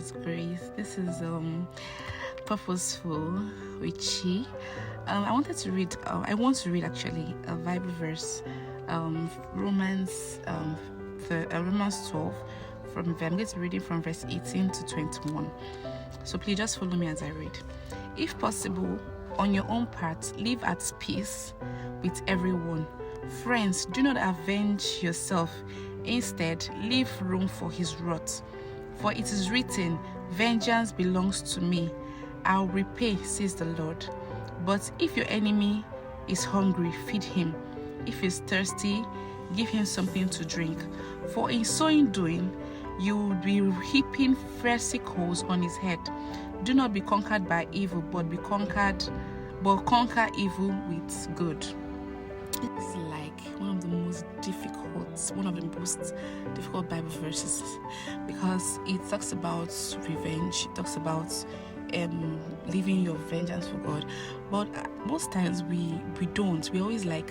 God's grace. This is Purposeful with Chi. I want to read actually a Bible verse, Romans 12. I'm going to read it from verse 18 to 21. So please just follow me as I read. If possible, on your own part, live at peace with everyone. Friends, do not avenge yourself. Instead, leave room for his wrath. For it is written, vengeance belongs to me. I'll repay, says the Lord. But if your enemy is hungry, feed him. If he's thirsty, give him something to drink. For in so doing, you will be heaping fiery coals on his head. Do not be conquered by evil, but conquer evil with good. It's like one of the most difficult Bible verses, because it talks about revenge. It talks about leaving your vengeance for God. But most times we don't. We always like,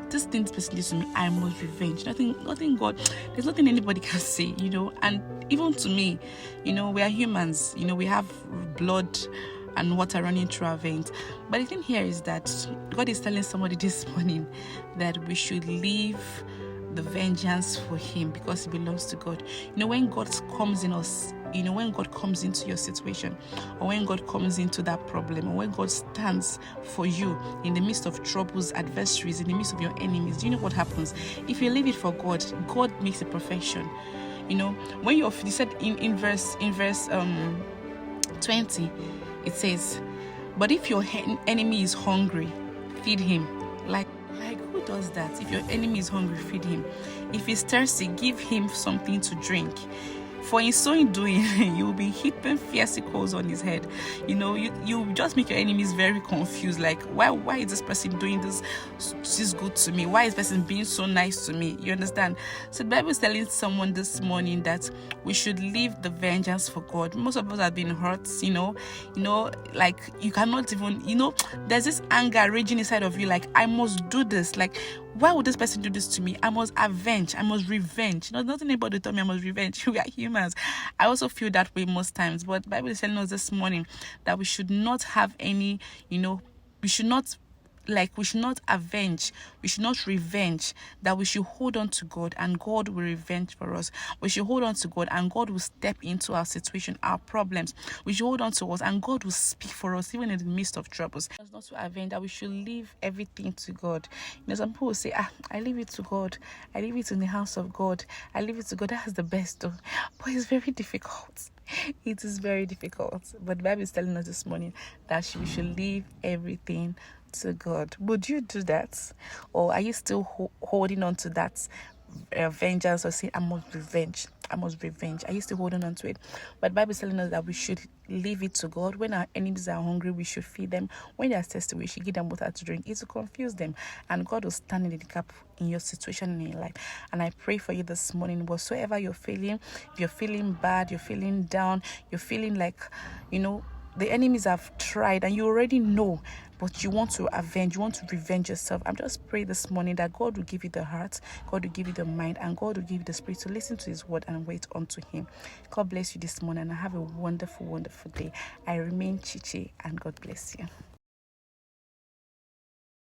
this thing this person did to me, I must revenge. Nothing God, there's nothing anybody can say, and even to me, we are humans, we have blood and water running through our veins. But the thing here is that God is telling somebody this morning that we should leave the vengeance for him, because it belongs to God. When God comes in us, when God comes into your situation, or when God comes into that problem, or when God stands for you in the midst of troubles, adversaries, in the midst of your enemies, do you know what happens? If you leave it for God, God makes a perfection. When you said in verse 20, it says, but if your enemy is hungry, feed him. Like who does that? If your enemy is hungry, feed him. If he's thirsty, give him something to drink. For in so doing, you will be heaping fiery coals on his head. You just make your enemies very confused. Like, why is this person doing this good to me? Why is this person being so nice to me? You understand? So the Bible is telling someone this morning that we should leave the vengeance for God. Most of us have been hurt, like you cannot even, there's this anger raging inside of you, like, I must do this. Like, why would this person do this to me? I must avenge. I must revenge. Not anybody told me I must revenge. We are humans. I also feel that way most times. But the Bible is telling us this morning that we should not have any, we should not avenge, we should not revenge, that we should hold on to God and God will revenge for us. We should hold on to God and God will step into our situation, our problems. We should hold on to us and God will speak for us even in the midst of troubles. It's not to avenge, that we should leave everything to God. Some people say, I leave it to God, I leave it in the house of God, I leave it to God. That's the best though. But it's very difficult. It is very difficult. But the Bible is telling us this morning that we should leave everything to God. Would you do that? Or are you still holding on to that vengeance, or saying, I must revenge? Are you still holding on to it? But the Bible is telling us that we should leave it to God. When our enemies are hungry, we should feed them. When they are thirsty, we should give them water to drink. It will confuse them, and God will stand in the gap in your situation, in your life. And I pray for you this morning, whatsoever you're feeling, if you're feeling bad, you're feeling down, you're feeling like, the enemies have tried and you already know, but you want to avenge, you want to revenge yourself. I'm just praying this morning that God will give you the heart, God will give you the mind, and God will give you the spirit to listen to his word and wait unto him. God bless you this morning and have a wonderful, wonderful day. I remain Chichi, and God bless you.